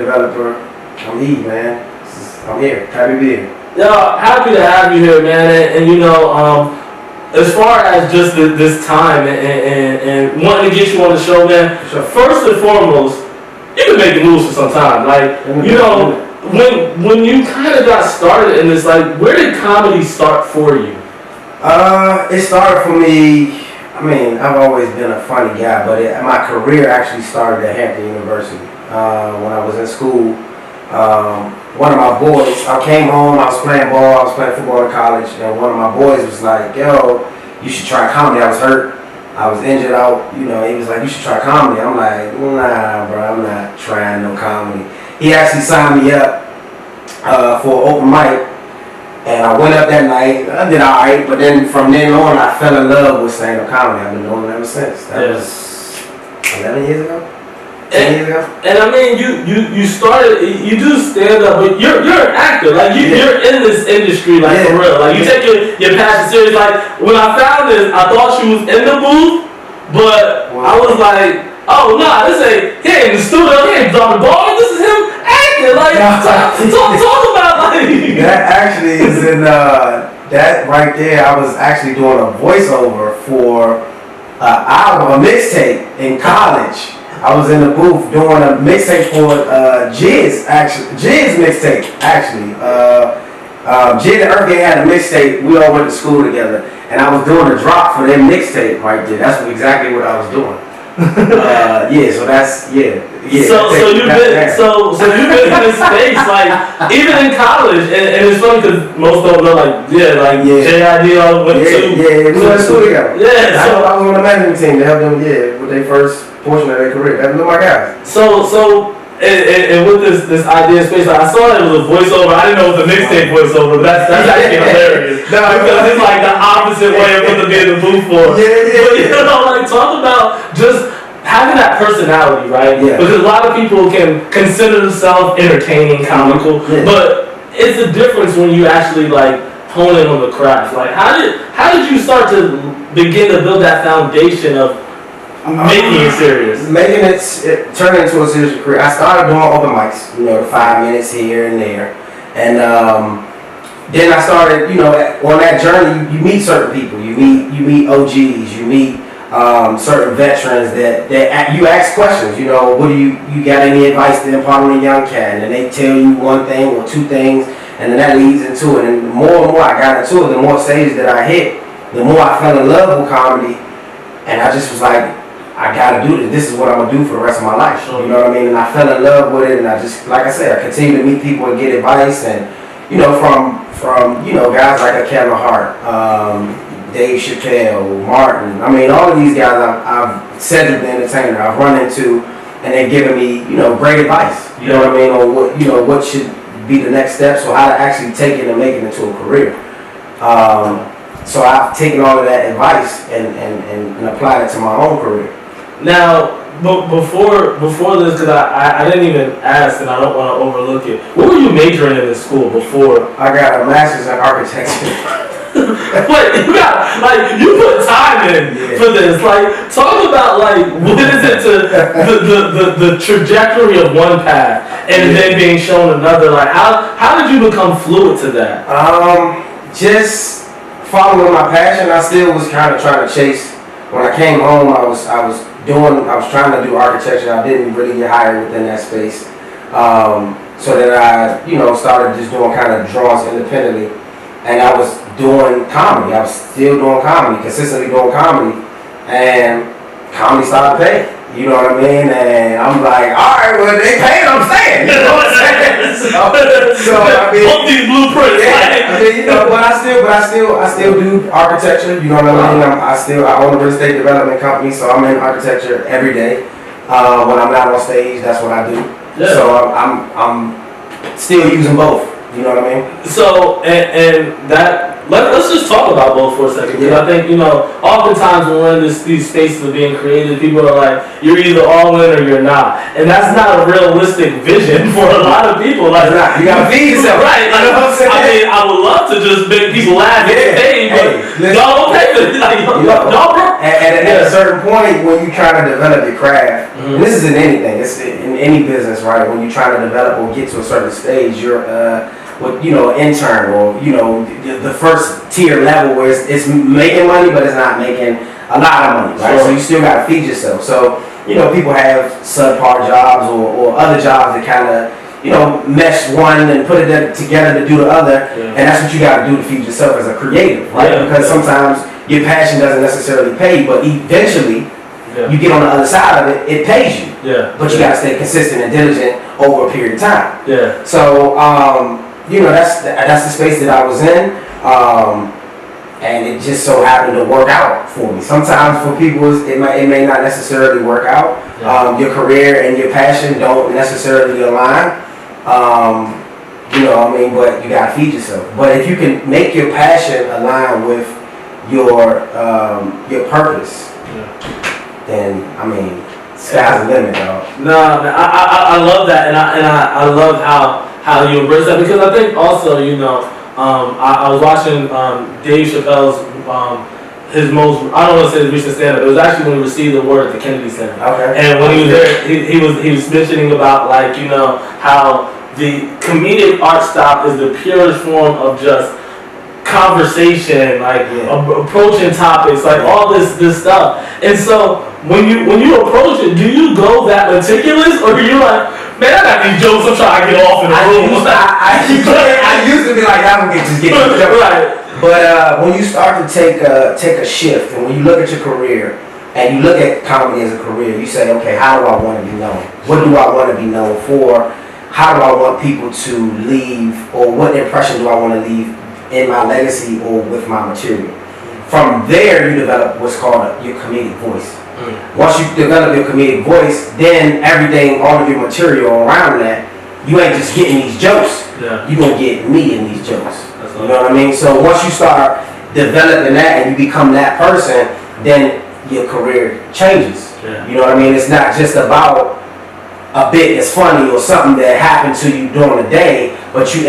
developer. I'm E, man. I'm here. Happy to be here. Yeah, happy to have you here, man. As far as just this time and wanting to get you on the show, man. Sure. First and foremost, you've been making moves for some time. When you kind of got started in this, where did comedy start for you? It started for me. I mean, I've always been a funny guy, but my career actually started at Hampton University. When I was in school, one of my boys, I came home, I was playing ball, I was playing football in college, and one of my boys was like, yo, you should try comedy. I was hurt, I was injured out, he was like, you should try comedy. I'm like, nah, bro, I'm not trying no comedy. He actually signed me up for an open mic, and I went up that night. I did all right, but then from then on, I fell in love with stand-up comedy. I've been doing it ever since. That was 11 years ago. 10 years ago. And I mean, you started, you do stand up, but you're an actor. You're in this industry, for real. You take your passion serious. When I found this, I thought she was in the booth, but I was like, oh nah, this ain't. He ain't in the studio. He ain't dropping bars. This is him acting. Talk about That actually is in that right there. I was actually doing a voiceover for an album, a mixtape in college. I was in the booth doing a mixtape for Jizz mixtape actually. Jid and Earthgang had a mixtape. We all went to school together, and I was doing a drop for their mixtape right there. That's exactly what I was doing. So that's So you've been in this space even in college, and it's funny because most of them know JID all went to we went to school together. I was on the management team to help them with their first portion of their career. That's my guys. And with this idea of space, I saw it was a voiceover. I didn't know it was a mixtape voiceover, but that's actually hilarious. Because it's the opposite way of what to be in the booth for. But talk about just having that personality, right? Yeah. Because a lot of people can consider themselves entertaining, comical, but it's a difference when you actually hone in on the craft. How did you start to begin to build that foundation of making it serious? Making it turn into a serious career. I started doing open mics, the 5 minutes here and there. And then I started, on that journey, you meet certain people. You meet OGs, you meet certain veterans that you ask questions. What do you got any advice to impart on a young cat? And they tell you one thing or two things, and then that leads into it. And the more and more I got into it, the more stages that I hit, the more I fell in love with comedy. And I just was like, I gotta do this. This is what I'm gonna do for the rest of my life. Sure. You know what I mean? And I fell in love with it, and I just, like I said, I continue to meet people and get advice, and from guys like Kevin Hart, Dave Chappelle, Martin. I mean, all of these guys I've Cedric the Entertainer I've run into, and they've given me great advice. You know what I mean? On what should be the next steps, or how to actually take it and make it into a career. So I've taken all of that advice and applied it to my own career. Now, before this, because I didn't even ask, and I don't want to overlook it. What were you majoring in school before? I got a master's in architecture. Wait, you put time in for this. Talk about what is it to the trajectory of one path and then being shown another. How did you become fluid to that? Just following my passion. I still was kind of trying to chase. When I came home, I was trying to do architecture. I didn't really get hired within that space. So then I, started just doing kind of drawings independently. And I was doing comedy. I was still doing comedy, consistently doing comedy. And comedy started to pay. You know what I mean? And I'm like, all right, well, they paid, I'm staying. You know what I'm saying? So I mean, both these blueprints. But I still do architecture. You know what I mean? I own a real estate development company, so I'm in architecture every day. When I'm not on stage, that's what I do. Yeah. So I'm still using both. You know what I mean? So and that. Let's just talk about both for a second, because I think, oftentimes when we're in these spaces of being creative, people are like, you're either all in or you're not. And that's not a realistic vision for a lot of people. You gotta feed yourself. Right. I would love to just make people laugh and get paid, but y'all don't pay for it. Y'all at a certain point when you try to develop your craft, and this is in anything, it's in any business, right? When you're trying to develop or get to a certain stage, you're intern or the first tier level where it's making money, but it's not making a lot of money, right? Sure. So you still got to feed yourself. So people have subpar jobs or other jobs that kind of mesh one and put it together to do the other, and that's what you got to do to feed yourself as a creative, right? Because sometimes your passion doesn't necessarily pay, but eventually you get on the other side of it, it pays you. But you got to stay consistent and diligent over a period of time. So that's the space that I was in, and it just so happened to work out for me. Sometimes for people it may not necessarily work out. Your career and your passion don't necessarily align. But you gotta feed yourself. But if you can make your passion align with your purpose, then sky's the limit, dog. No, I love that, and I love how you embrace that, because I think also I was watching Dave Chappelle's his most, I don't want to say his recent stand-up. It was actually when he received the award at the Kennedy Center. Okay. And when he was there, he was mentioning about how the comedic art style is the purest form of just conversation, approaching topics, all this stuff. And so when you approach it, do you go that meticulous, or are you like, man, I got these jokes, I'm trying to get off in the room? I used to be like, I'm gonna just get the joke. Right. But when you start to take a shift, and when you look at your career, and you look at comedy as a career, you say, okay, how do I want to be known? What do I want to be known for? How do I want people to leave, or what impression do I want to leave in my legacy or with my material? From there, you develop what's called your comedic voice. Once you develop your comedic voice, then everything, all of your material around that, you ain't just getting these jokes. You're going to get me in these jokes. You know what I mean? So once you start developing that and you become that person, then your career changes. You know what I mean? It's not just about a bit that's funny or something that happened to you during the day, but you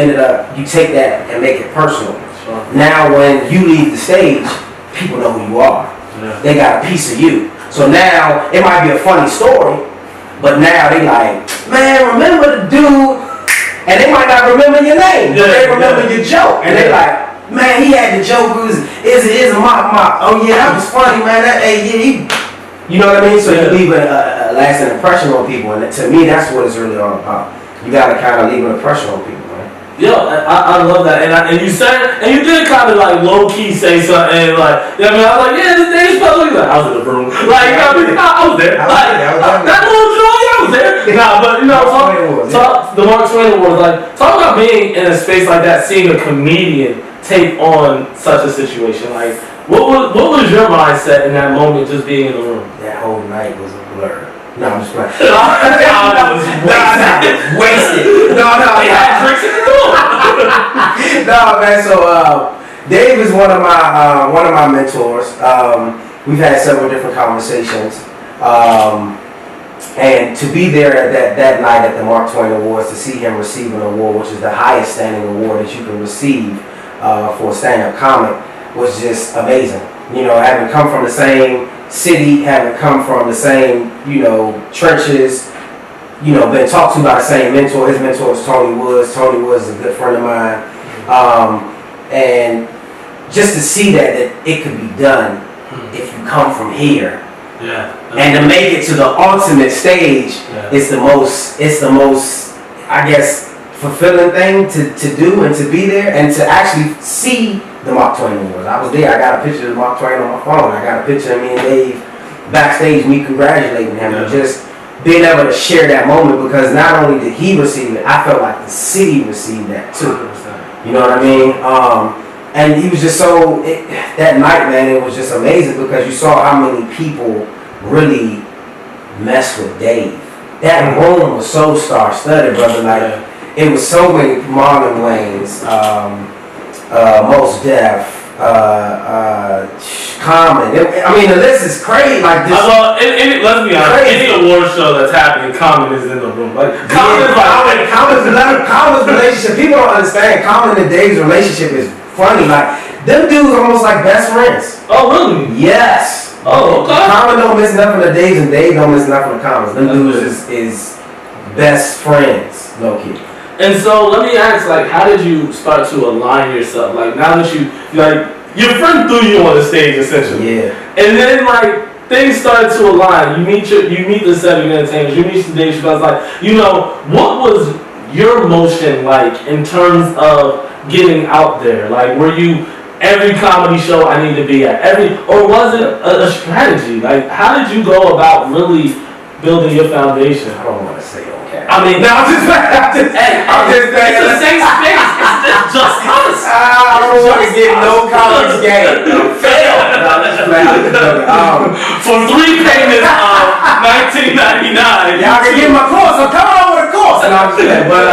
take that and make it personal. Now when you leave the stage, people know who you are. They got a piece of you. So now, it might be a funny story, but now they like, man, remember the dude? And they might not remember your name, but they remember your joke. And they like, man, he had the joke, oh yeah, that was funny, man. You know what I mean? So you leave a lasting impression on people, and to me, that's what it's really all about. You gotta kind of leave an impression on people. Yo, I love that, and you said, and you did kind of low key say something, I was like, yeah, this Dave Chappelle, I was in the room, I was there, that little joy, I was there, but the Mark Twain Awards, talk about being in a space like that, seeing a comedian take on such a situation, what was your mindset in that moment, just being in the room? That whole night was a blur. No, I'm just playing. I was wasted. No. They had drinks in the room. No, man. So Dave is one of my mentors. We've had several different conversations, and to be there at that night at the Mark Twain Awards, to see him receive an award, which is the highest standing award that you can receive for a stand-up comic, was just amazing. Having come from the same city, having come from the same, trenches, been talked to by the same mentor. His mentor was Tony Woods. Tony Woods is a good friend of mine. And just to see that it could be done if you come from here. And to make it to the ultimate stage is the most, I guess, fulfilling thing to do and to be there and to actually see the Mark Twain Awards. I was there. I got a picture of Mark Twain on my phone. I got a picture of me and Dave backstage, me congratulating him, and just being able to share that moment, because not only did he receive it, I felt like the city received that too. You know what I mean? And he was just that night, man, it was just amazing, because you saw how many people really messed with Dave. That room was so star-studded, brother. It was so many Marlon Wayans, Mos Def, Common. The list is crazy. Let's be honest. Any award show that's happening, Common is in the room. Common's relationship. People don't understand. Common and Dave's relationship is funny. Them dudes are almost like best friends. Oh, really? Yes. Oh, okay. Common don't miss nothing of Dave, and Dave don't miss nothing of Common. Them dudes is best friends, low key. And so let me ask, like, how did you start to align yourself? Like, now that your friend threw you on the stage, essentially. Yeah. And then, like, things started to align. You meet the 7 entertainers, you meet some Dave Chappelle's, like, what was your motion like in terms of getting out there? Like, were you every comedy show I need to be at? Or was it a strategy? Like, how did you go about really building your foundation? I don't want to say okay. I mean, no, I'm just saying. It's a safe space. It's just us. I don't want to get no college game. Fail. For 3 payments of $19.99. Y'all can get my course. I'm coming on with a course. And I'm just saying. But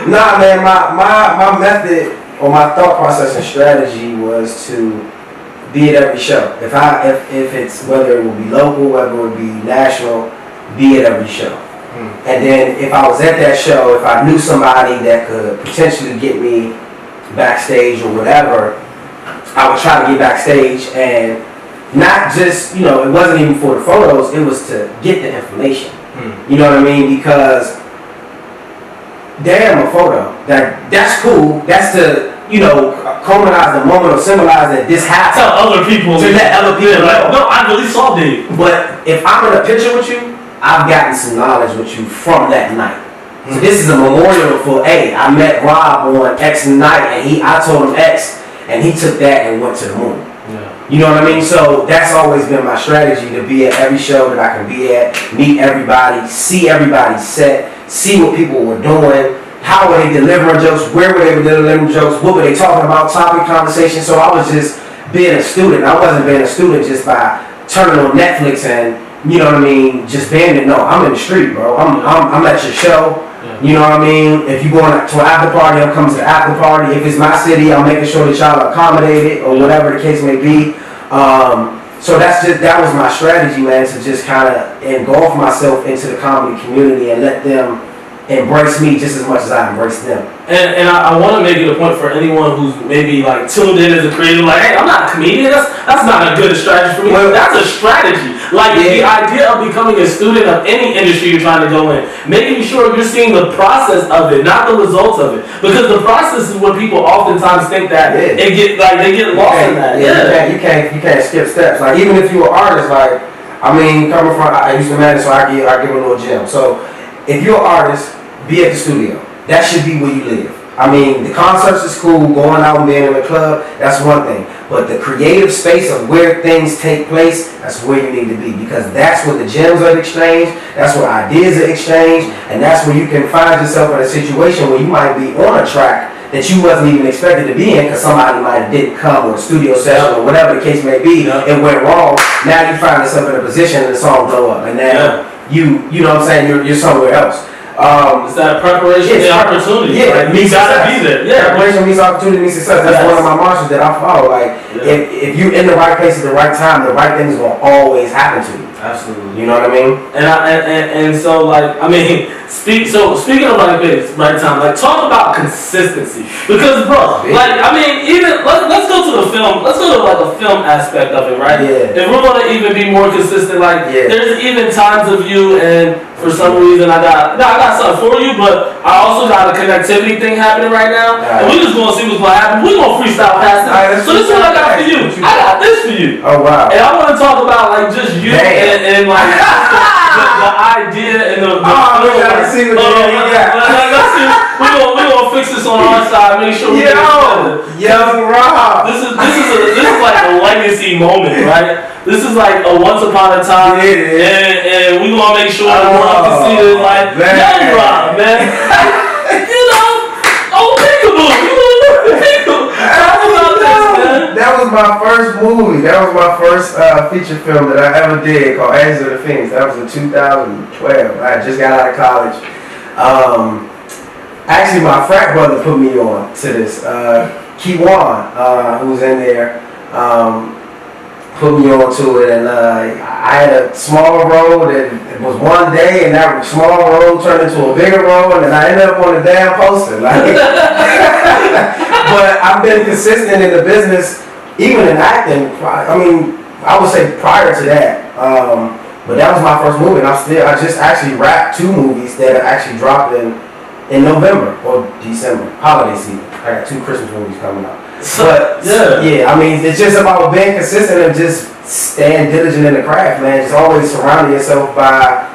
nah, man, my method or my thought process and strategy was to be at every show. If it's whether it will be local, whether it will be national, be at every show. And then if I was at that show, if I knew somebody that could potentially get me backstage or whatever, I would try to get backstage, and not just, it wasn't even for the photos, it was to get the information. You know what I mean? Because damn, a photo, that's cool. That's to, culminate the moment or symbolize that this happened. Tell other people. To let other people know. No, I really saw Dave. But if I'm in a picture with you, I've gotten some knowledge with you from that night. So this is a memorial for, hey, I met Rob on X night, and I told him X, and he took that and went to the moon. Yeah. You know what I mean? So that's always been my strategy, to be at every show that I can be at, meet everybody, see everybody's set, see what people were doing, how were they delivering jokes, where were they delivering jokes, what were they talking about, topic conversation. So I was just being a student. I wasn't being a student just by turning on Netflix and, you know what I mean, just being it. No, I'm in the street, bro. I'm at your show. You know what I mean? If you're going to an after party, I'm coming to the after party. If it's my city, I'm making sure that y'all are accommodated or whatever the case may be. So that was my strategy, man, to just kind of engulf myself into the comedy community and let them embrace me just as much as I embrace them. And I want to make it a point for anyone who's maybe like tuned in as a creator, like, hey, I'm not a comedian. That's not a good strategy for me. Well, that's a strategy. Like, the idea of becoming a student of any industry you're trying to go in, making sure you're seeing the process of it, not the results of it. Because the process is what people oftentimes think that they get lost in that. You can't skip steps. Like, even if you're an artist, like, coming from, I used to manage, so I give a little gym. So if you're an artist, be at the studio. That should be where you live. The concerts is cool, going out and being in the club, that's one thing. But the creative space of where things take place, that's where you need to be. Because that's where the gems are exchanged, that's where ideas are exchanged, and that's where you can find yourself in a situation where you might be on a track that you wasn't even expected to be in because somebody might have didn't come, or a studio session, or whatever the case may be, it went wrong. Now you find yourself in a position and the song blow up. And now you know what I'm saying, you're somewhere else. It's that preparation and opportunity. Yeah, you gotta be there. Yeah, preparation means opportunity means success. That's one of my mantras that I follow. Like, if you're in the right place at the right time, the right things will always happen to you. Absolutely. You know what I mean? And so, like, speaking of like this, right time, like, talk about consistency. Because, bro, like, even let's go to the film. Let's go to like a film aspect of it, right? Yeah. If we're gonna even be more consistent, like, there's even times of you, and for some reason I got something for you, but I also got a connectivity thing happening right now, and we just gonna see what's gonna happen. We're gonna freestyle past it. So this is what I got for you. I got this for you. Oh wow. And I want to talk about like just you and like the idea and the let's see what you got. Let's see. We're gonna fix this on our side. Make sure we get it. Young Rob. This is like a legacy moment, right? This is like a once upon a time, and we gonna make sure the world can see this. Like, Young Rob, man. That was my first movie. That was my first feature film that I ever did, called Angela the Phoenix. That was in 2012. I just got out of college. Actually, my frat brother put me on to this. Kiwan, who's in there, put me on to it, and I had a small role that it was one day, and that small role turned into a bigger role, and then I ended up on the damn poster. Like, but I've been consistent in the business, even in acting. I would say prior to that. But that was my first movie, and I just actually wrapped 2 movies that are actually dropping in November or December, holiday season. I got 2 Christmas movies coming out. But yeah, I mean, it's just about being consistent and just staying diligent in the craft, man. Just always surrounding yourself by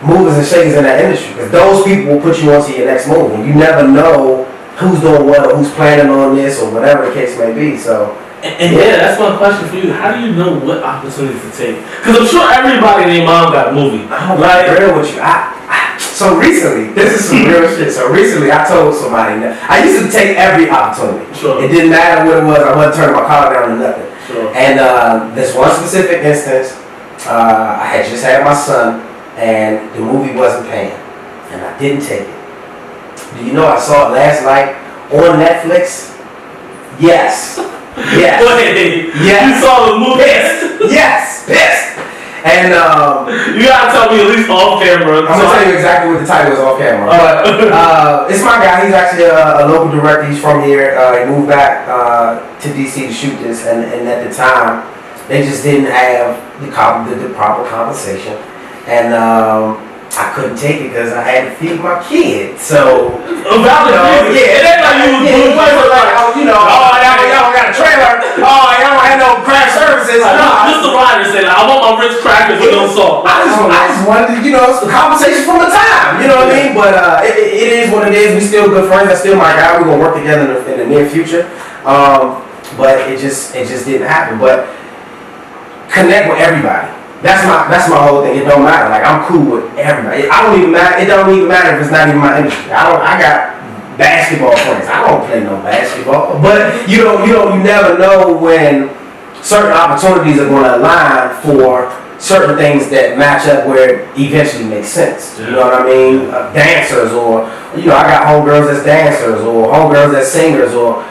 movers and shakers in that industry, because those people will put you onto your next move, and you never know who's doing what or who's planning on this or whatever the case may be. So. And yeah, that's my question for you. How do you know what opportunities to take? Because I'm sure everybody and their mom got a movie. I'm like real with you. So recently, this is some real shit. So recently, I told somebody that I used to take every opportunity. Sure. It didn't matter what it was. I wasn't turning my collar down to nothing. Sure. And this one specific instance, I had just had my son, and the movie wasn't paying, and I didn't take it. Do you know I saw it last night on Netflix? Yes. Yes. Wait, yes. You saw the movie? Pissed. Yes, pissed. And you gotta tell me at least off camera. I'm gonna tell you exactly what the title is off camera. But it's my guy. He's actually a local director. He's from here. He moved back to DC to shoot this, and at the time, they just didn't have the proper compensation, and I couldn't take it because I had to feed my kid. So, it ain't like you was y'all got a trailer. Oh, y'all don't have no craft services. Just the writer said, I want my Ritz crackers with no salt. I just wanted, some compensation from the time. You know what I mean? But it is what it is. We still good friends. That's still my guy. We're gonna work together in the near future. But it just didn't happen. But connect with everybody. That's my whole thing. It don't matter. Like, I'm cool with everybody. It don't even matter if it's not even my industry. I got basketball friends. I don't play no basketball. But you never know when certain opportunities are going to align for certain things that match up where it eventually makes sense. You know what I mean? Dancers, or I got homegirls that's dancers, or homegirls that's singers, or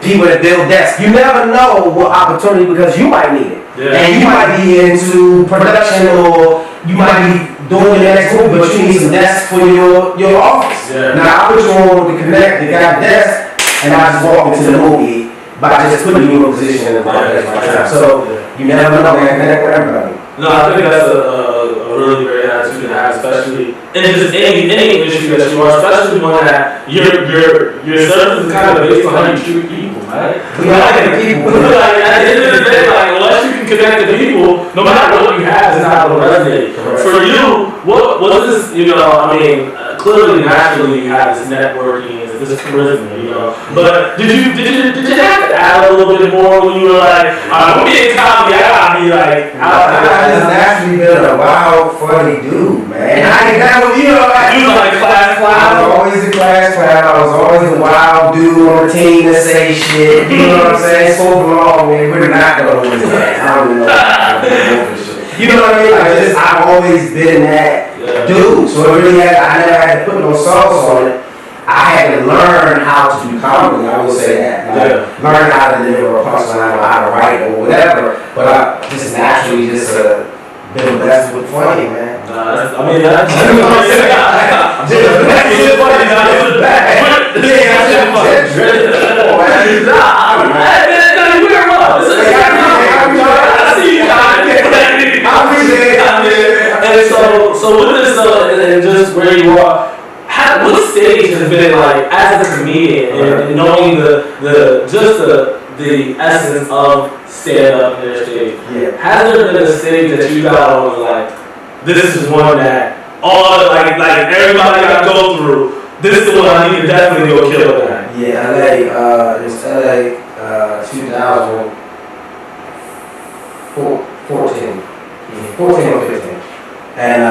people that build desks. You never know what opportunity, because you might need it. Yeah. And you might be into production, or you might be doing your next movie, but you need some desks for your office. Yeah. Now I put you on with the Connect, they got a desk, and I just walk into the movie by just putting you in a position and so you never know, man. Connect with everybody. No, I think that's a really great attitude to have, especially in just any industry that you are, especially one that your service is kind of based on how you treat people, right? We like people. Like, at the end of the day, like, unless you can connect to people, no matter what you have, it's not going to resonate. Correct. For you, what is this? Clearly, naturally, you have this networking, this charisma, But did you have to add a little bit more when you were like, I'm being comedy, I gotta be like, I just naturally been a wild, funny dude, man. You was like class clown. I was always a class clown. I was always a wild dude on the team that say shit. You know what I'm saying? So long, man. We're not gonna win that. I don't know. You know what I mean? I've always been that dude. So I never had to put no sauce on it. I had to learn how to do comedy. I would say that. Learn how to deliver a punchline, or how to write, or whatever. But I just naturally been blessed with funny, man. That's so with this and just where you are, what stage has been like as a comedian and knowing the essence of stand up in their stage? Yeah. Has there been a stage that you got on like, this is one that everybody got to go through? This is the one I need to definitely go kill that. Yeah, LA. It's LA. 2014 or 15. And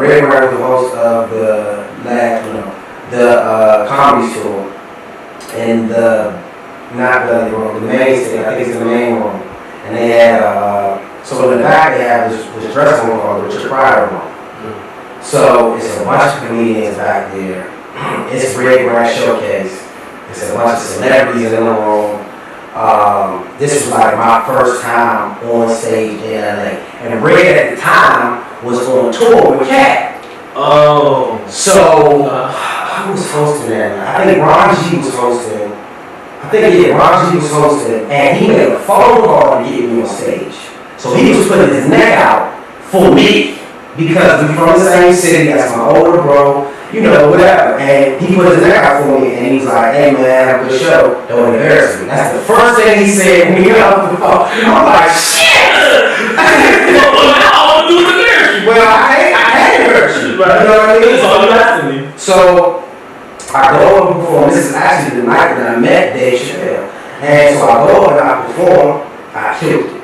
Ray Brown was the host of the comedy tour, and the main stage, I think it's the main room, and they had so in the back they have this dressing room called the Richard Pryor room. Mm-hmm. So it's a bunch of comedians back there. It's Ray Brown showcase. It's a bunch of celebrities in the room. This was like my first time on stage in LA, and Ray at the time was on tour with Cat. Oh. So who was hosting that? I think Ron G was hosting. I think Ron G was hosting, and he made a phone call to get me on stage. So he was putting his neck out for me because we're from the same city. That's my older bro, you know, whatever. And he put his neck out for me, and he was like, "Hey man, have a good show. Don't embarrass me." That's the first thing he said when he got off the phone. I'm like, shit. Well, I can't embarrass you. Right. You know what I mean? That's all you're asking me. So I go and perform. This is actually the night that I met Dave Chappelle. And so I go and I perform. I killed it.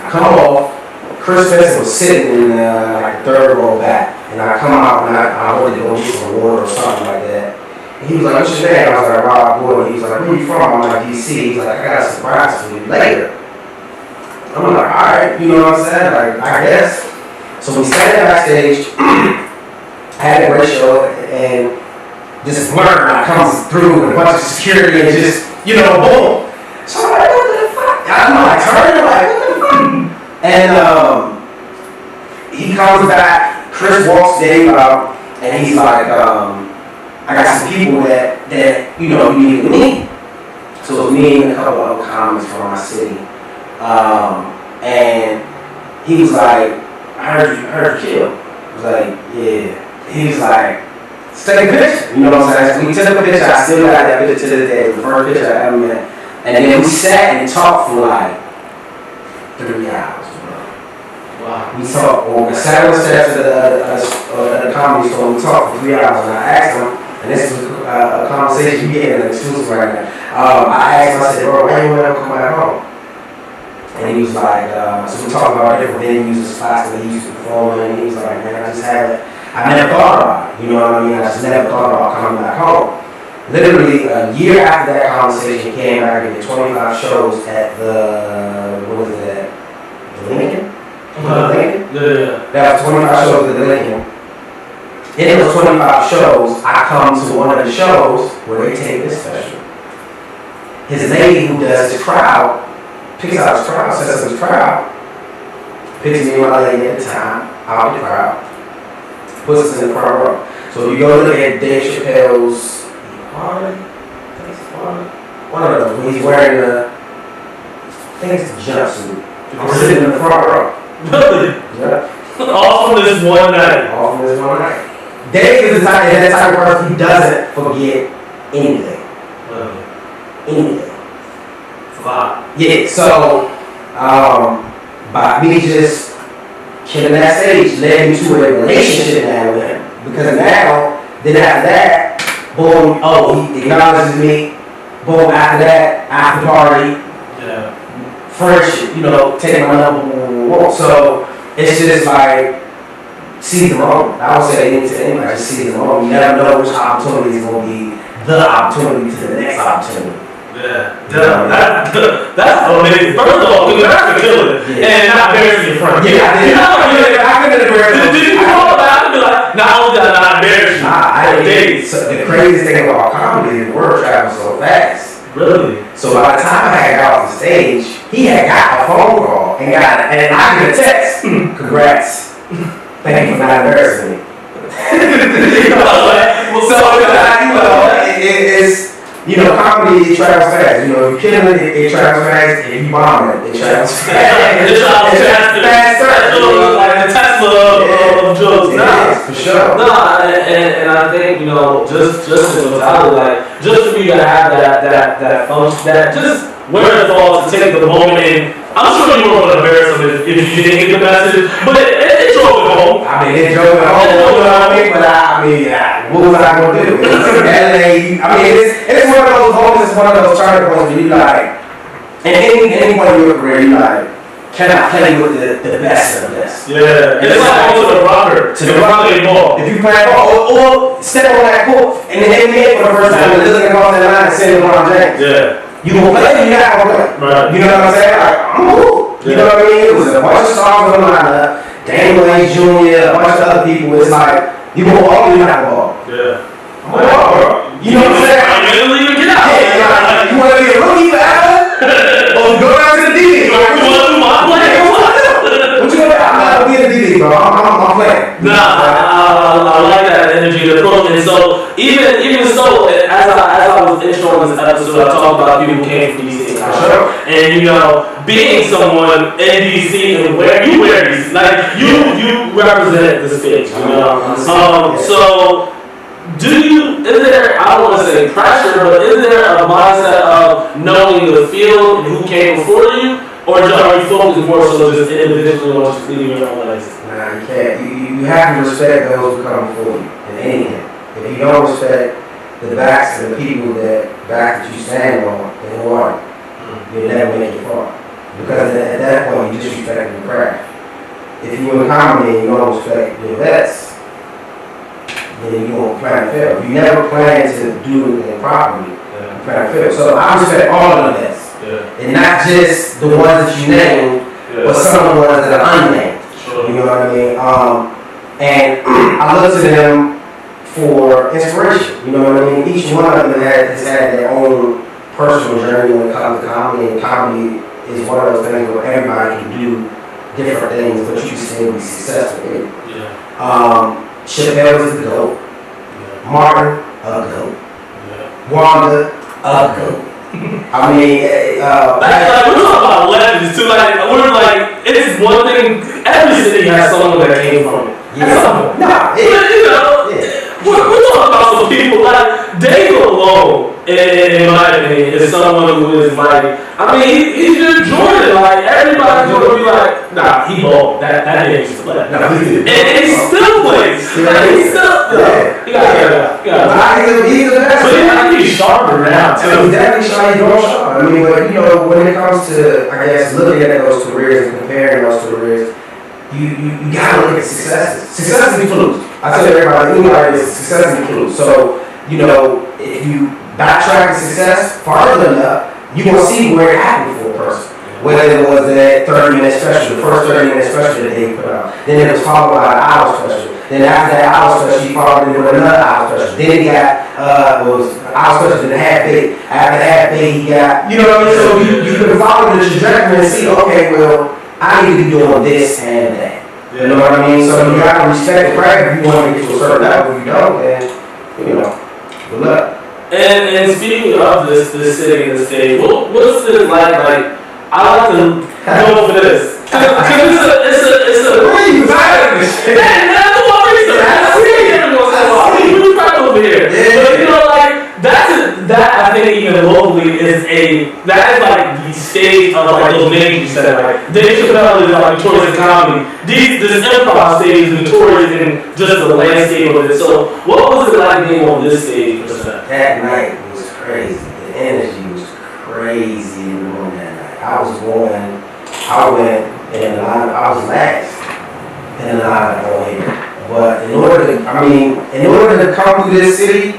I come off. Chris Spencer was sitting in like the third row back. And I come out and I wanted to go get some water or something like that. And he was like, "What's your name?" I was like, "Rob Gordon." He was like, "Where you from?" I'm like, "DC." He's like, "I got a surprise for you later." I'm like, "Alright," you know what I'm saying? Like, I guess. So we sat backstage, had a great show, and this blur comes through with a bunch of security and just, you know, boom. So I'm like, what the fuck? I'm like, turning, like, what the fuck? And he comes back, Chris walks Dave out, and he's like, I got some people that you know, you need to meet. So it was me and a couple of other comics from my city. And he was like, I heard you kill. I was like, yeah. He was like, let's take a picture. You know what I'm saying? So we took a picture. I still got that picture to this day. It was the first picture I ever met. And then we sat and talked for like 3 hours, bro. Wow. We talked, we sat on the steps of the comedy store. We talked for 3 hours. And I asked him, and this was a conversation you get in an exclusive right now. I asked him, I said, "Bro, why you want to come back home?" And he was like, so we talked about different venues and spots that he used to perform in. And he was like, "Man, I never thought about it. You know what I mean? I just never thought about coming back home." Literally a year after that conversation, came back and did 25 shows at the, what was it, the Lincoln? Lincoln? Yeah. That was 25 shows at the Lincoln. In those 25 shows, I come to one of the shows where they take this special. His lady who does the crowd, picks out his crowd, sets up his crowd, picks me and my lady at the time, out of the crowd, puts us in the front row. So if you go look at Dave Chappelle's one of those, when he's wearing I think it's a jumpsuit. I'm sitting in the front row. Really? Yeah. All from this one night. All from this one night. Dave is that type of person, he doesn't forget anything. Anything. Wow. Yeah, so by me just killing that stage led me to a relationship now with him. Because now, then after that, boom, he acknowledges me. Boom, after that, after party, Yeah. friendship, you know, taking my number. So it's just like, seize the moment. I would say to anybody, just seize the moment. You never know which opportunity is going to be the opportunity to the next opportunity. Yeah, that's amazing. First of all, that's a killer, and not embarrassing your friend. Yeah, I couldn't embarrass you. Did you call back and be like, not only did I not embarrass you, I did. So the craziest thing about comedy is the word travels so fast. Really? So by the time I had got off the stage, he had got a phone call and I get a text. Congrats. Thank you for not embarrassing me. It's. You know, comedy, it travels fast. You know, if you're killing it, it travels fast. If you bomb it, it travels fast. It travels faster. Like the Tesla of jokes. Nah, for sure. Nah, and I think, you know, just in totality, like, just for you to have that function, that just wherewithal to take the moment in. I'm sure you were going to embarrass them if you didn't get the message, but it drove it home. I mean, it drove it home, you know what I mean? But what was I going to do? It's one of those moments, one of those turning points where you like, and any point in your career, you like, can I play with the best of the best? Yeah, and it's like going to the rocker anymore. If you play or step on that court in the NBA for the first time and looking across that line and saying LeBron James. Yeah. You gonna play or you not gonna play? Right. You know what I'm saying? Like, I'm cool. You know what I mean? It was a bunch of stars on the lineup, Daniel Lane Jr., a bunch of other people. It's like, you gonna ball or you not gonna ball? Yeah. I'm gonna ball, bro. You know what I'm saying? I'm gonna leave and get out. Yeah, you wanna be a rookie forever? Or go down to the D League? You wanna do my play or what? What you gonna do? I'm not gonna be in the D League, bro. I'm playing. Nah, I like that energy and approach. And so, even so, as I was introing this episode, I talked about people who came from DC. And you know, being someone in DC and where you wear these, like you represent the state, you know. So is there, I don't want to say pressure, but is there a mindset of knowing the field and who came before you, or are you focused more so just individually on just leading your own legacy? Nah, you can't. You have to respect those who come before you in anything. If you don't respect the backs of the people that you stand on, then who are you? You'll never make it far. Because at that point, you disrespect the craft. If you're in comedy and you don't respect your vets, then you won't plan to fail. You never plan to do it properly. You plan to fail. So I respect all of the vets. And not just the ones that you named, but some of the ones that are unnamed. You know what I mean? And I look to them for inspiration. You know what I mean? Each one of them has had their own personal journey when it comes to comedy, and comedy is one of those things where everybody can do different things, but you can still be successful in it. Chappelle is the GOAT. Martin, a GOAT. Wanda, a GOAT. I mean, like we're talking about legends too. Like we're like, it's one thing. Every city has someone that came from it. We're talking about some people like Dave alone. In my opinion, is someone who is like, I mean, he's your Jordan. Like everybody's gonna be like, nah, he balled. That nigga used to play. And he still plays. He got he's the best. But he's sharper now too. He's definitely sharper. I mean, but you know, when it comes to, I guess, looking at those careers and comparing those careers, you gotta look at successes. Successes be clues. I tell everybody, success be clues. So, you know, if you backtrack success farther enough, you're gonna see where it happened for a person. Whether it was that 30-minute special, the first 30-minute special that they put out, then it was followed by an hour special. Then after that hour special, he followed it with another hour special. Then he got hour special and a half day. After the half day, he got, you know what I mean? So you can follow the trajectory and see, okay, well, I need to be doing this and that. You know what I mean? So you got to respect the craft if you want to get to a certain level. If you don't, then, you know, good luck. And speaking of this city and the state, what's it like? Like, I like to go for this. Cause it's a. Where are you finding this shit? That's the one reason. I see it every once in a while. We right over here. But you know, like that I think even locally is that is like the stage of like those names you said. Like Dave Chappelle is like notorious in comedy. This improv stage is notorious in just the landscape of it. So what was it like being on this stage? That night was crazy. The energy was crazy in the room that night. I went in the line, I was last in the line on here. But in order to come through this city,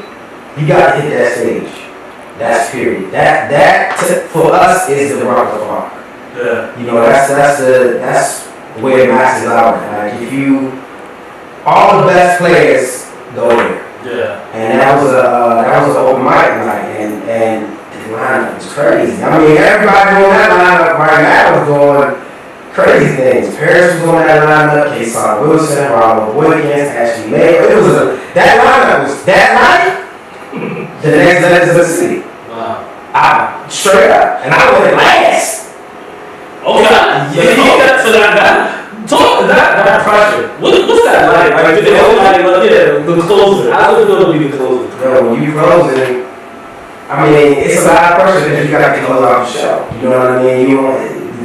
you got to hit that stage. That's period. That for us is the rock of the park. Yeah. You know, that's where it maxes out. Like all the best players go there. Yeah. And that was an open mic night, and the lineup was crazy. I mean, everybody on that lineup right now was doing crazy things. Paris was on that lineup, K-Song Wilson, Ronald Boykins, Ashley May. That lineup was that night. The next legends of the city. Wow. Straight up, and I went last. Okay. So that pressure. What's that like? Like the closer. How does it feel to be the closer? Yo, when you closing, I mean, it's a lot of pressure that you got to close out the show. You know what I mean?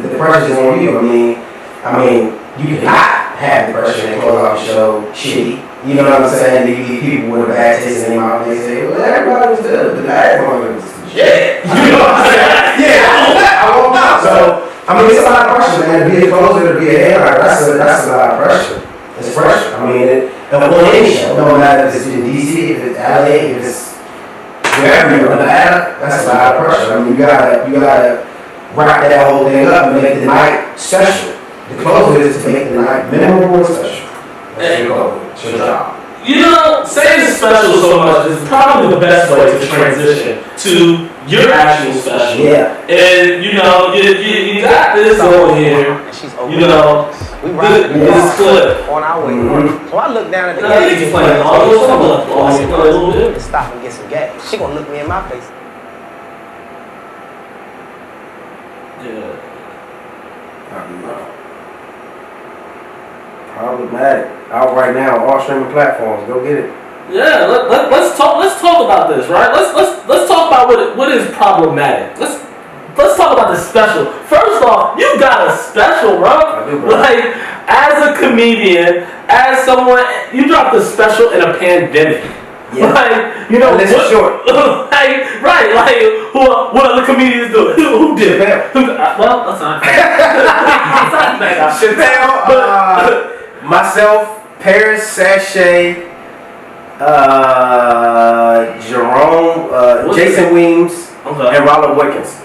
The pressure is on you. I mean, you cannot have the pressure and close out the show shitty. You know what I'm saying? These people with a bad taste in their mouth, they say, well, everybody was good, but last one was shit. You know what I'm saying? Yeah, I won't know. So, I mean, it's a lot of pressure, man. To be a closer, to be a headliner, that's a lot of pressure. It's pressure. I mean, on any show, no matter if it's in DC, if it's LA, if it's wherever you're in Atlanta, that's a lot of pressure. I mean, you gotta wrap that whole thing up and make the night special. The closer is to make the night memorable and special. That's your goal. It's your job. You know, saying special so much is probably the best way to transition to your actual special. Yeah. And you know, you got this over here. You know, We riding the This car clip. on our way. Mhm. So I look down at the Yeah, gas they station. just playing all those songs. I said, "Let's stop and get some gas." She gonna look me in my face. Yeah. I don't know. Problematic. Out right now, all streaming platforms. Go get it. Yeah, let's talk about this, right? Let's talk about what is problematic. Let's talk about the special. First off, you got a special, bro. I do, bro. Like, as a comedian, as someone, you dropped a special in a pandemic. Yeah. Like, you know, And this is short. like, right, like, what other comedians do? Who did? Well, that's not Chappelle, myself, Paris Sachet, Jerome, Jason Weems, Okay. and Rollo Wickens.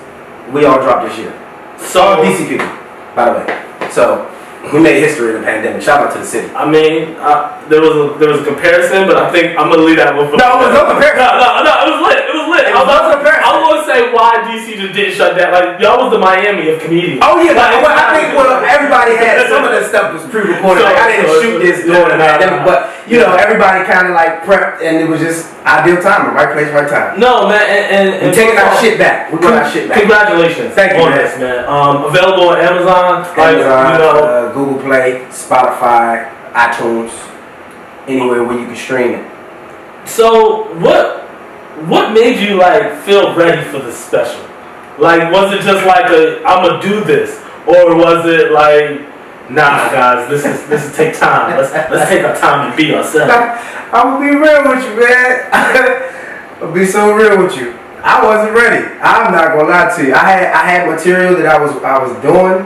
We all dropped this year. So, DC people, by the way. So we made history in the pandemic. Shout out to the city. I mean, there was a comparison, but I think I'm gonna leave that one for No, it was no comparison. No, it was lit. It was lit. It was no comparison. I was gonna say why DC just didn't shut down. Like, y'all was the Miami of comedians. Oh yeah, Like, but I think everybody had some of the stuff was pre-recorded. Like I didn't shoot this during the pandemic, but you know everybody kind of like prepped, and it was just ideal timing, right place, right time. No, man, and We're taking our shit back. We're putting our shit back. Congratulations. Thank you, on man. this, man. Available on Amazon. Like, Amazon, you know, Google Play, Spotify, iTunes, anywhere where you can stream it. So what made you like feel ready for the special? Like, was it just like I'ma do this, or was it like, nah, guys, this is take time. Let's take our time and be ourselves. I'm gonna be real with you, man. I'll be so real with you. I wasn't ready. I'm not gonna lie to you. I had material that I was doing.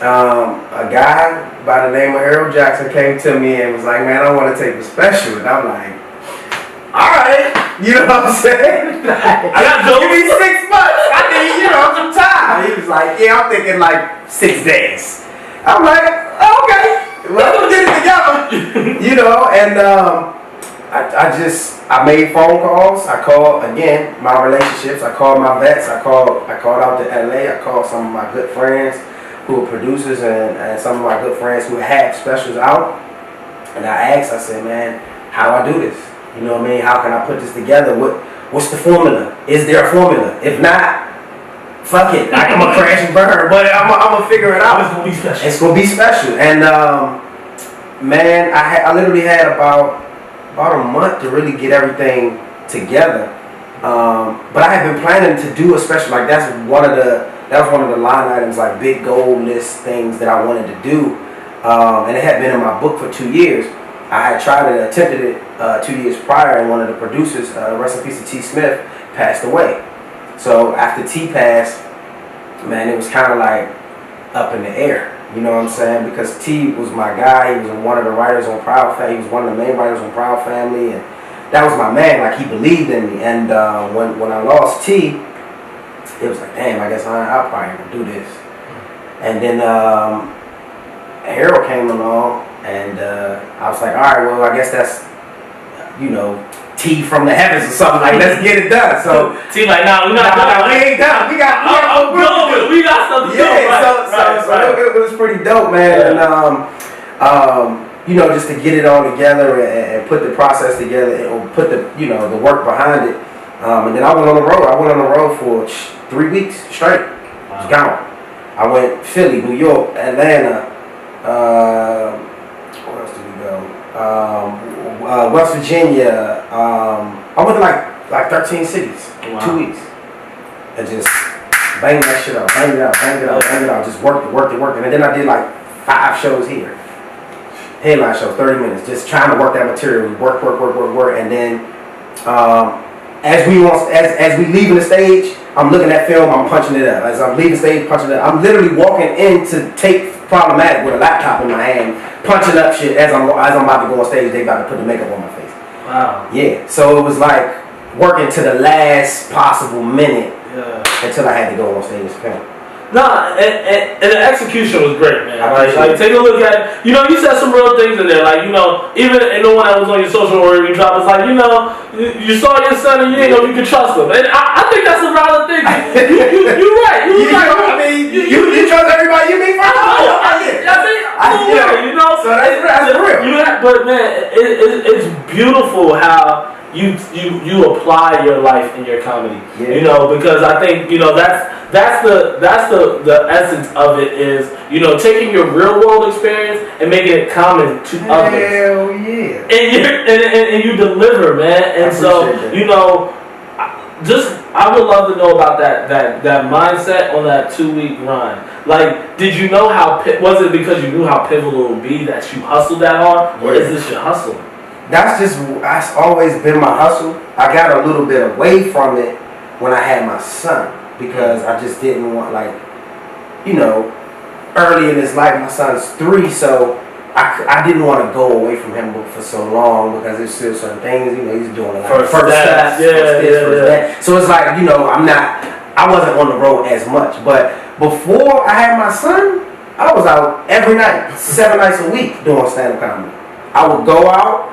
A guy by the name of Harold Jackson came to me and was like, "Man, I want to take the special," and I'm like, "All right." You know what I'm saying? I got jokes. Give me 6 months. I need, some time. He was like, "Yeah, I'm thinking like 6 days." I'm like, "Okay, well, we'll get it together." And I made phone calls. I called again my relationships. I called my vets. I called out to LA. I called some of my good friends who are producers and some of my good friends who have specials out. And I asked, I said, "Man, how do I do this? You know what I mean? How can I put this together? What's the formula? Is there a formula? If not, fuck it. I'm gonna crash and burn, but I'm gonna figure it out. It's gonna be special. It's gonna be special." And man, I literally had about a month to really get everything together. But I had been planning to do a special. Like that was one of the line items, like big goal list things that I wanted to do. And it had been in my book for 2 years. I had attempted it 2 years prior, and one of the producers, rest in peace to T. Smith, passed away. So after T passed, man, it was kind of like up in the air. You know what I'm saying? Because T was my guy. He was one of the writers on Proud Family. He was one of the main writers on Proud Family, and that was my man. Like, he believed in me. And when I lost T, it was like, damn, I guess I'll probably gonna do this. And then Harold came along, and I was like, all right, well, I guess that's, T from the heavens or something. Like, let's get it done. So See, like, nah, we not done. we ain't done. We got We got something to do. Right. It was pretty dope, man. And just to get it all together and put the process together and put the the work behind it. And then I went on the road. I went on the road for 3 weeks straight. Was gone. I went Philly, New York, Atlanta. Where else did we go? West Virginia. I went to like 13 cities in 2 weeks, and just bang that shit out, bang it out. Just worked it. And then I did like 5 shows here. Headline shows, 30 minutes, just trying to work that material, work. And then as we leaving the stage, I'm looking at film, I'm punching it up. As I'm leaving the stage, punching it up. I'm literally walking in to take Problematic with a laptop in my hand, punching up shit as I'm about to go on stage. They about to put the makeup on my face. Wow. Yeah. So it was like working to the last possible minute until I had to go on stage and film. Nah, and the execution was great, man. Like take a look at, you said some real things in there. Like, even in the one that was on your social or you dropped, it's like, you saw your son and you didn't know you could trust him. And I think that's a valid thing. You're right. You trust everybody you meet from? So that's real. But man, it's beautiful how you apply your life in your comedy. Yeah. Because I think that's the essence of it is taking your real world experience and making it common to others. Hell yeah. And you deliver, man. And so I would love to know about that mindset on that 2-week grind. Like, did you know was it because you knew how pivotal it would be that you hustled that hard, or is this your hustle? That's always been my hustle. I got a little bit away from it when I had my son because I just didn't want, early in his life, my son's 3, so I didn't want to go away from him for so long because there's still certain things, he's doing first steps, that. So it's like, I wasn't on the road as much. But before I had my son, I was out every night, 7 nights a week doing stand-up comedy. I would go out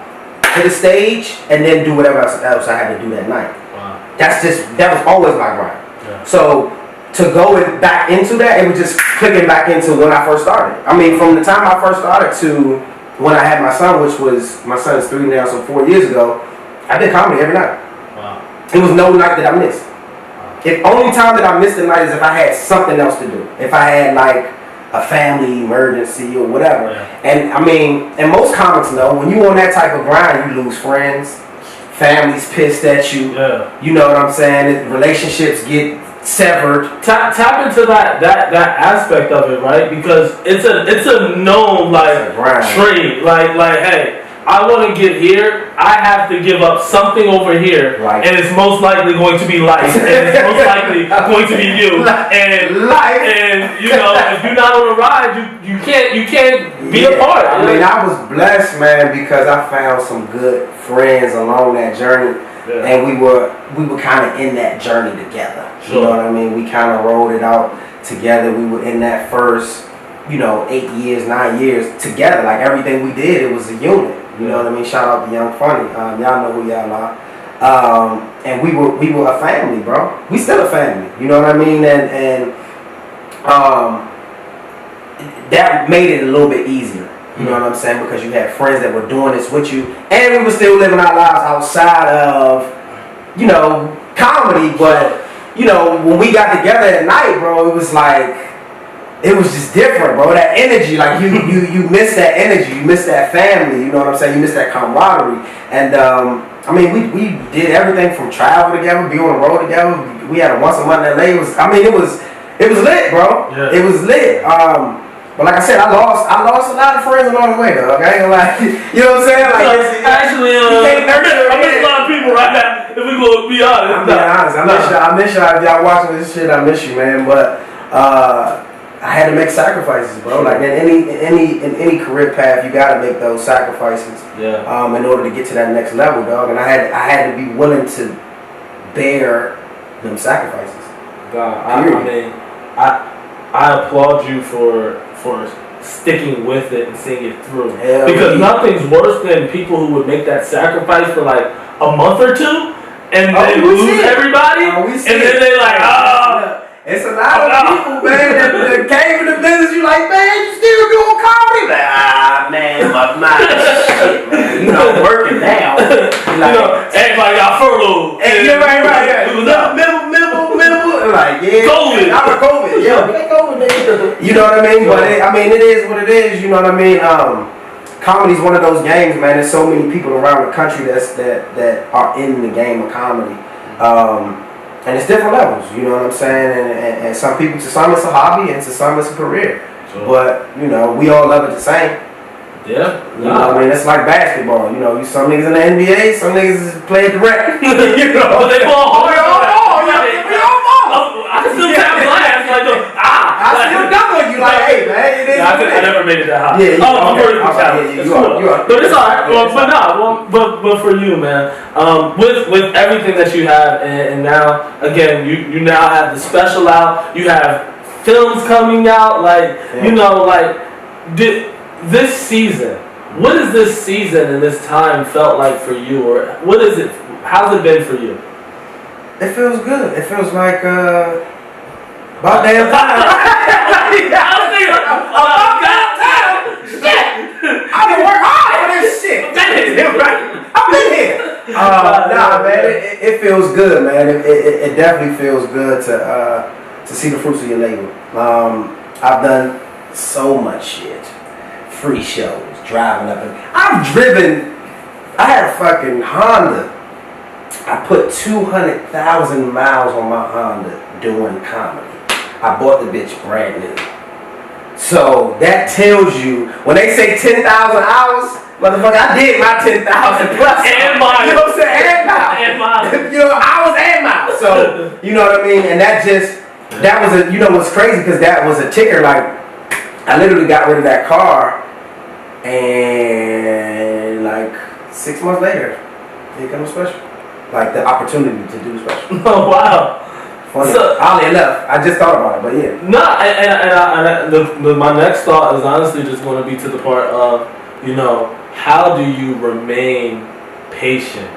to the stage and then do whatever else I had to do that night. Wow. That was always my grind. Yeah. So to go back into that, it was just clicking back into when I first started. I mean, from the time I first started to when I had my son, which was, my son's 3 now, so 4 years ago, I did comedy every night. Wow. It was no night that I missed. Wow. The only time that I missed a night is if I had something else to do. If I had a family emergency or whatever. Yeah. And most comics know, when you on that type of grind, you lose friends, families pissed at you. Yeah. You know what I'm saying? Relationships get severed. Tap into that aspect of it, right? Because it's a known trade. Like, hey, I want to get here. I have to give up something over here, and it's most likely going to be life, and it's most likely going to be you. And life, and if you're not on the ride, you can't be a part. I was blessed, man, because I found some good friends along that journey. Yeah. And we were kind of in that journey together. Sure. You know what I mean? We kind of rolled it out together. We were in that first, 8 years, 9 years together. Like everything we did, it was a unit. You know what I mean? Shout out to Young Funny. Y'all know who y'all are. And we were a family, bro. We still a family. You know what I mean? And that made it a little bit easier. You know what I'm saying? Because you had friends that were doing this with you. And we were still living our lives outside of, comedy. But, when we got together at night, bro, it was like, it was just different, bro. That energy, like you miss that energy. You miss that family. You know what I'm saying? You miss that camaraderie. And, we did everything from travel together, be on the road together. We had a once a month in LA. It was lit, bro. Yeah. It was lit. But like I said, I lost a lot of friends along the way, though. Okay, you know what I'm saying? Like, actually, I miss a lot of people right now. If we go be honest, I'm being honest. I miss y'all. If y'all watching this shit, I miss you, man. But I had to make sacrifices, bro. Like in any career path, you gotta make those sacrifices. Yeah. In order to get to that next level, dog. And I had to be willing to bear them sacrifices. God, I applaud you for sticking with it and seeing it through. Because nothing's worse than people who would make that sacrifice for like a month or two and then lose everybody. And then they like, it's a lot of people, man, that came in the business. You like, man, you still doing comedy? Like, man, my shit, man. Working now. Everybody got furloughed. You're right. Remember. Like, yeah. COVID. I'm a COVID. Yeah, COVID. You know what I mean? But it is what it is. You know what I mean? Comedy's one of those games, man. There's so many people around the country that are in the game of comedy. And it's different levels, you know what I'm saying? And some people, to some it's a hobby and to some it's a career. Sure. But, we all love it the same. Yeah. You know what I mean? It's like basketball. Some niggas in the NBA, some niggas play direct. But they ball hard. We all ball. I can still tap glass. I still dunk you like, hey, man, it is. I never made it that high. Yeah, I'm very cool. But it's alright. But for you, man, with everything that you have, and now again, you now have the special out. You have films coming out, like, you know, like, this season, what has this season and this time felt like for you, or what is it, how's it been for you? It feels good. It feels like, about damn time. I've been working hard for this shit. I've been here. Nah, man, it feels good, man. It definitely feels good to see the fruits of your labor. I've done so much shit. Free shows, driving up, and I had a fucking Honda. I put 200,000 miles on my Honda doing comedy. I bought the bitch brand new. So that tells you, when they say 10,000 hours, motherfucker, I did my 10,000 plus. And miles. You know what I'm saying? And miles. And miles. You know, hours and miles. So, you know what I mean? And that was you know what's crazy, because that was a ticker. Like, I literally got rid of that car, and like 6 months later, here comes special. Like the opportunity to do special. Oh, wow. Funny. So, oddly enough, I just thought about it, but yeah. No, and my next thought is honestly just going to be to the part of, you know, how do you remain patient,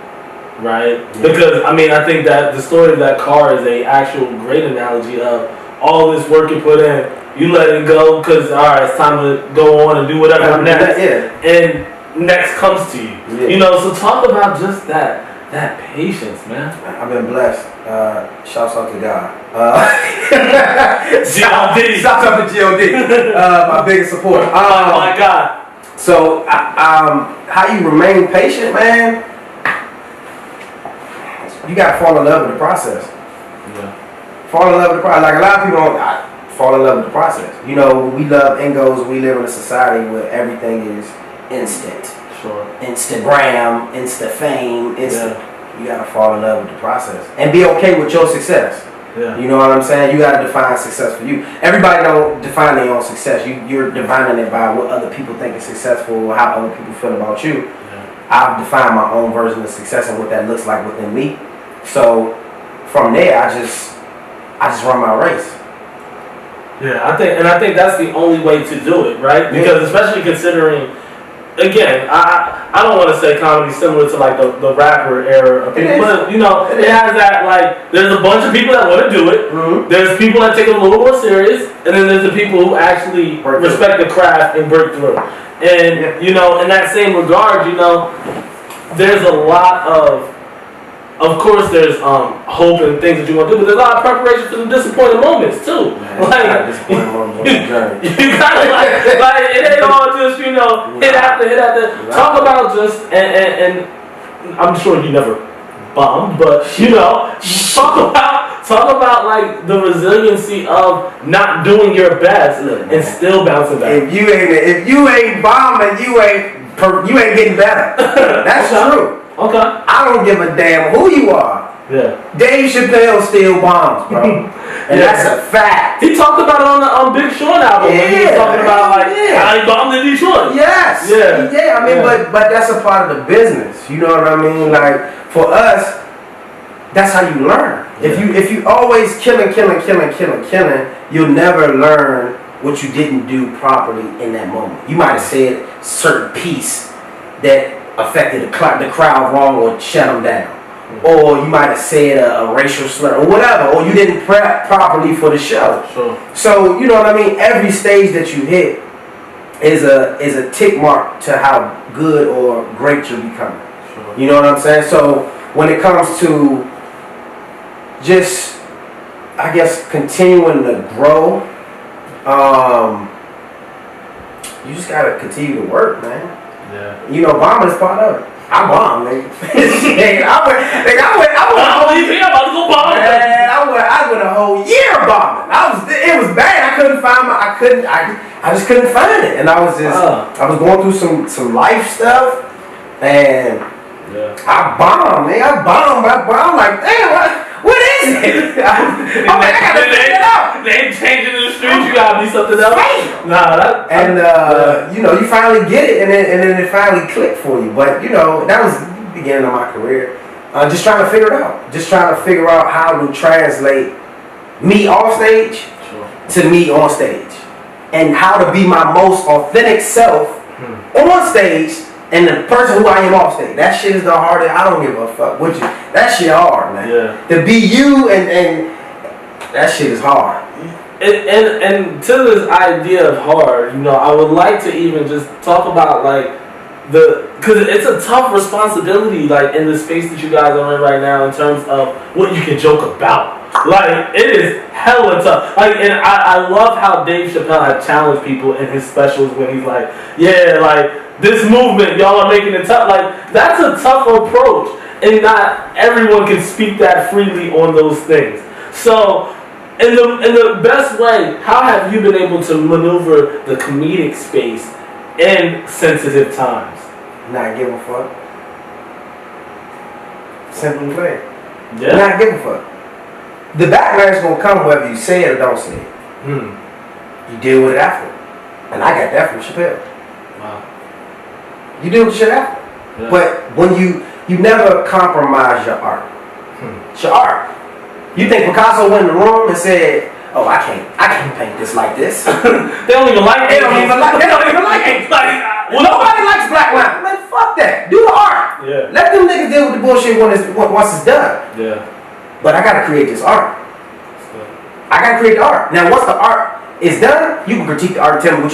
right? Yeah. Because, I mean, I think that the story of that car is a actual great analogy of all this work you put in, you let it go because, all right, it's time to go on and do whatever next. Yeah. And next comes to you. Yeah. You know, so talk about just that patience, man. I've been blessed. Shouts out to God. G.O.D. Shouts out to G.O.D. My biggest supporter. Oh my God. So, how you remain patient, man? You gotta fall in love with the process. Yeah. Fall in love with the process. Like, a lot of people don't fall in love with the process. You know, we love Ingos. We live in a society where everything is instant. Sure. Instagram, Insta fame, instant. Yeah. You gotta fall in love with the process and be okay with your success. Yeah. You know what I'm saying? You gotta define success for you. Everybody don't define their own success. You're defining it by what other people think is successful, or how other people feel about you. Yeah. I've defined my own version of success and what that looks like within me. So from there, I just run my race. Yeah, I think that's the only way to do it, right? Because especially considering, again, I don't want to say comedy similar to like the rapper era of people, but you know, it has that, like, there's a bunch of people that want to do it. Mm-hmm. There's people that take it a little more serious, and then there's the people who actually respect the craft and break through. And you know, in that same regard, you know, there's a lot of course, there's hope and things that you want to do, but there's a lot of preparation for some disappointing moments too. Man, like, disappointing moments on the journey. You gotta like it ain't all just, you know, hit after. Right. Talk about just and I'm sure you never bombed, but you know, talk about like the resiliency of not doing your best and still bouncing back. If you ain't bombing, you ain't getting better. That's true. Okay. I don't give a damn who you are. Yeah. Dave Chappelle still bombs, bro. And that's a fact. He talked about it on the Big Sean album. Yeah, when he was talking about like how he bombed in Detroit. Yes. Yeah. I mean, but that's a part of the business. You know what I mean? Like, for us, that's how you learn. If you always killing, you'll never learn what you didn't do properly in that moment. You might have said a certain piece that affected the crowd wrong or shut them down. Or you might have said a racial slur or whatever, or you didn't prep properly for the show. Sure. So, you know what I mean? Every stage that you hit is a tick mark to how good or great you're becoming. Sure. You know what I'm saying? So when it comes to just, I guess, continuing to grow, you just gotta continue to work, man. Yeah. You know, bombing is part of it. I bombed, nigga. I went a whole year bombing. It was bad. I just couldn't find it. And I was going through some life stuff, and I bombed, man. I bombed like, damn, what is it? I gotta figure it out. They ain't changing in the streets. You gotta be something else. You know, you finally get it, and then it finally clicked for you. But you know, that was the beginning of my career. Just trying to figure it out. Just trying to figure out how to translate me off stage to me on stage, and how to be my most authentic self on stage, and the person who I am off stage. That shit is the hardest. I don't give a fuck what you. That shit hard, man. Yeah. To be you and that shit is hard. And to this idea of hard, you know, I would like to even just talk about like because it's a tough responsibility, like in the space that you guys are in right now, in terms of what you can joke about. Like it is hella tough. Like, and I love how Dave Chappelle had challenged people in his specials when he's like, yeah, like this movement, y'all are making it tough. Like that's a tough approach, and not everyone can speak that freely on those things. So. In the best way, how have you been able to maneuver the comedic space in sensitive times? Not give a fuck. Simple and clear. Yeah. Not give a fuck. The backlash gonna come whether you say it or don't say it. You deal with it after. And I got that from Chappelle. Wow. You deal with shit after. Yeah. But when you never compromise your art. It's your art. You think Picasso went in the room and said, "Oh, I can't paint this like this." They don't even like it. They don't even like it. Well, nobody likes black line. Man, fuck that. Do the art. Yeah. Let them niggas deal with the bullshit once it's done. Yeah. But I gotta create this art. I gotta create the art. Now, once the art is done, you can critique the art and tell me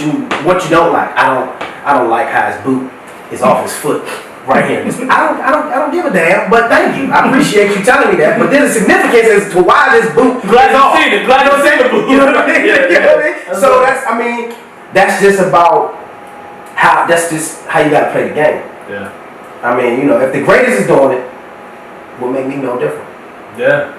what you don't like. I don't like how his boot is off his foot right here. I don't give a damn. But thank you. I appreciate you telling me that. But there's a significance as to why this boot Glad is off. you seen it. Glad you seen the boot. You know what I mean? Yeah, You know what I mean? That's So right. that's just about how. That's just how you gotta play the game. Yeah. I mean, you know, if the greatest is doing it, will make me no different. Yeah.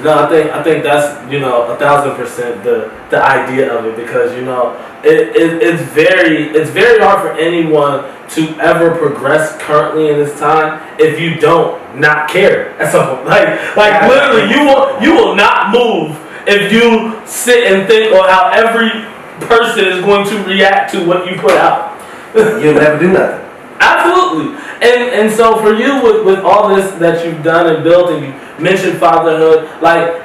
No, I think that's, you know, 1,000% the idea of it, because, you know, it's very hard for anyone to ever progress currently in this time if you don't not care at some point. Like literally you will not move if you sit and think on how every person is going to react to what you put out. You'll never do nothing. Absolutely. And so for you with all this that you've done and built, and you mentioned fatherhood,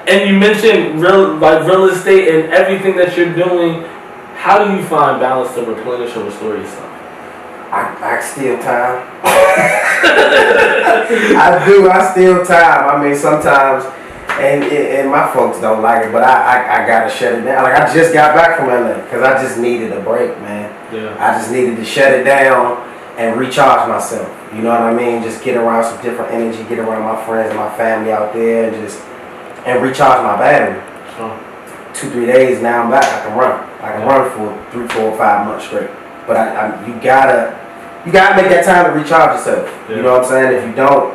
and you mentioned real estate and everything that you're doing, how do you find balance to replenish or restore yourself? I steal time. I do. I steal time. I mean, sometimes, and my folks don't like it, but I gotta shut it down. Like, I just got back from LA because I just needed a break, man. Yeah. I just needed to shut it down and recharge myself. You know what I mean? Just get around some different energy, get around my friends and my family out there, and recharge my battery. Sure. 2-3 days now I'm back. I can run. I can run for 3, 4, 5 months straight. But you gotta make that time to recharge yourself. Yeah. You know what I'm saying? If you don't,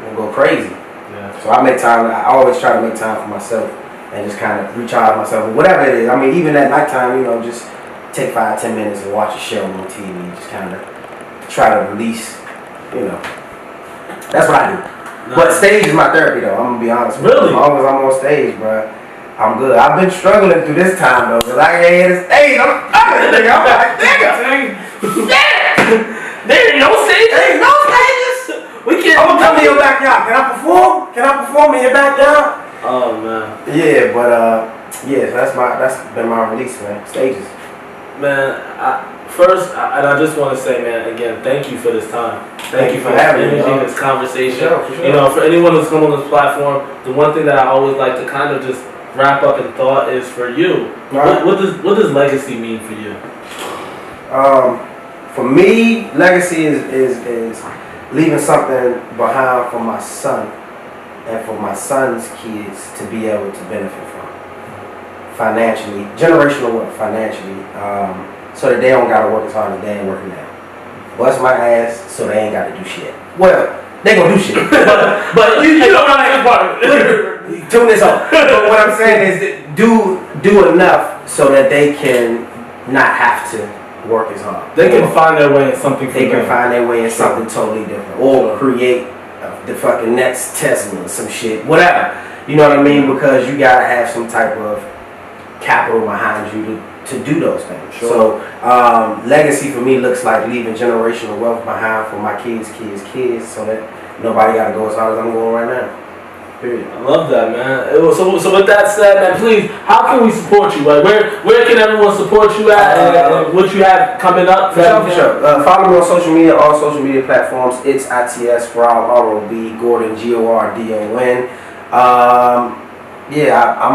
you'll go crazy. Yeah. So I make time. I always try to make time for myself and just kind of recharge myself. Whatever it is. I mean, even at nighttime, you know, just take 5-10 minutes and watch a show on TV. Just kind of try to release. You know, that's what I do. Nice. But stage is my therapy, though. I'm gonna be honest with you. Really? As long as I'm on stage, bro, I'm good. I've been struggling through this time though, cause I can't hit the stage. I'm like, nigga. There ain't no stages. There ain't no stages. We can't. I'm gonna come to your backyard. Can I perform? Can I perform in your backyard? Oh man. Yeah, but yeah, that's been my release, man. Stages. Man, I just want to say, man, again, thank you for this time. Thank you for having this me, energy, dog. this conversation. For sure. You know, for anyone who's come on this platform, the one thing that I always like to kind of just wrap up in thought is for you. Right. What does legacy mean for you? For me, legacy is leaving something behind for my son and for my son's kids to be able to benefit from financially, generational wealth financially, so that they don't gotta work as hard as they ain't working now. Bust my ass so they ain't gotta do shit. Well, they gonna do shit, but you know what I'm saying. Tune this off. But what I'm saying is that do enough so that they can not have to work as hard. They can find their way in something. They can find their way in something totally different, or create the fucking next Tesla or some shit, whatever. You know what I mean? Because you gotta have some type of capital behind you to do those things. Sure. So legacy for me looks like leaving generational wealth behind for my kids, so that nobody gotta go as hard as I'm going right now. Period. I love that, man. So with that said, man, please, how can we support you? Like, where can everyone support you at, and what you have coming up? For sure. Follow me on social media, all social media platforms. It's ITS Rob, R-O-B, Gordon, Gordon. I'm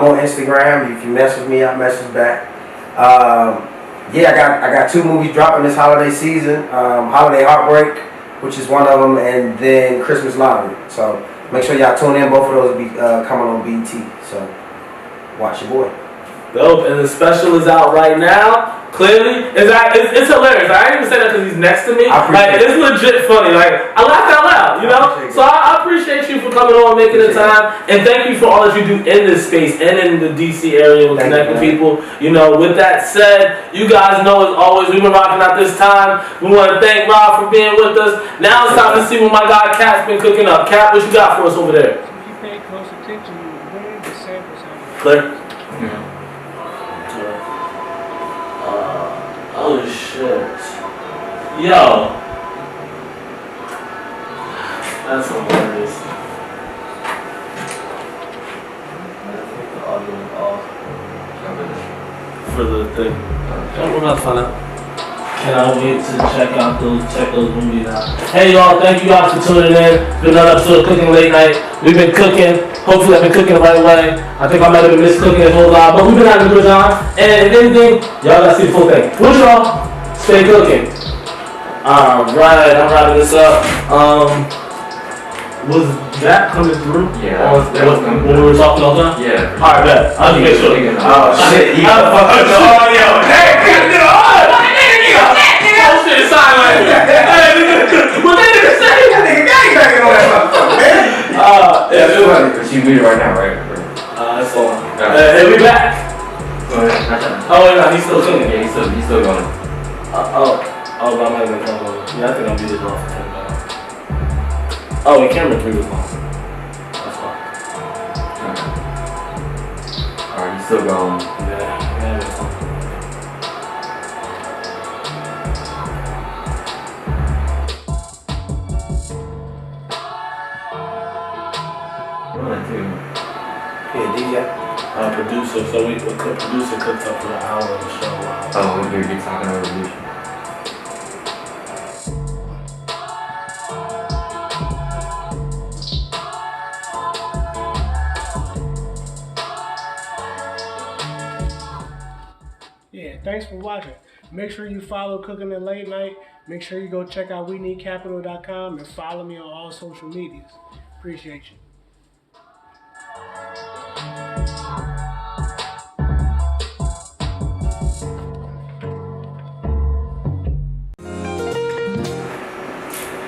on Instagram. If you mess with me, I message back. I got 2 movies dropping this holiday season. Holiday Heartbreak, which is one of them, and then Christmas Lottery. So make sure y'all tune in. Both of those will be coming on BT. So watch your boy. Dope, and the special is out right now. Clearly, it's hilarious. I ain't even say that because he's next to me. Like, it's legit funny. Like, I laughed out loud, you know. So I appreciate you for coming on, making the time, and thank you for all that you do in this space and in the DC area with connecting people. You know, with that said, you guys know as always we've been rocking out this time. We want to thank Rob for being with us. Now it's time to see what my guy Cap's been cooking up. Cap, what you got for us over there? If you pay close attention, you will learn the samples. Clear. Oh shit. Yo. That's hilarious. The audio is off. For the thing. We're about to find out. Cannot wait to check those movies out. Hey y'all, thank you guys for tuning in. It's been another episode of Cooking Late Night. We've been cooking. Hopefully I've been cooking the right way. I think I might have been miscooking this whole lot, but we've been having a good time. And if anything, y'all gotta see the full thing. Wish y'all stay cooking. Alright, I'm wrapping this up. Was that coming through? Yeah. When we were talking all the time? Yeah. Alright, bet. I'll just make sure. Oh shit! Oh, yo. Hey, oh shit, silent. What that nigga say? That nigga gangbanging on that motherfucker, man. Yeah, it's funny, but she's muted right now, right? That's all. Hey, we back. Go ahead. Oh, wait, no, he's still cooking. Yeah, he's still going. But I'm not even coming over. Yeah, I think I'm muted off for 10 minutes. Oh, the camera 3 was on. That's fine. Alright, he's still going. Yeah, it's on. Yeah, DJ. Producer, so the producer cooked up for an hour of the show. Oh, we're talking over you. Yeah, thanks for watching. Make sure you follow Cooking It Late Night. Make sure you go check out WeNeedCapital.com and follow me on all social medias. Appreciate you.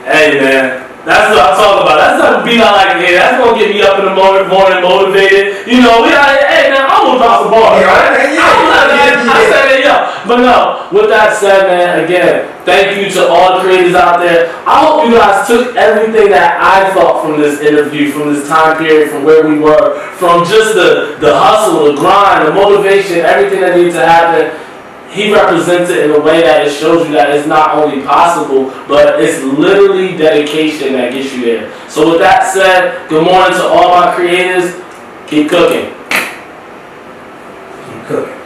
Hey man, that's what I'm talking about. That's not beat I like to hear. That's gonna get me up in the morning motivated. You know, hey man, I'm gonna drop some bars, right? I said it, yo. But no, with that said, man, again, thank you to all the creators out there. I hope you guys took everything that I thought from this interview, from this time period, from where we were, from just the hustle, the grind, the motivation, everything that needs to happen. He represents it in a way that it shows you that it's not only possible, but it's literally dedication that gets you there. So with that said, good morning to all my creators. Keep cooking. Keep cooking.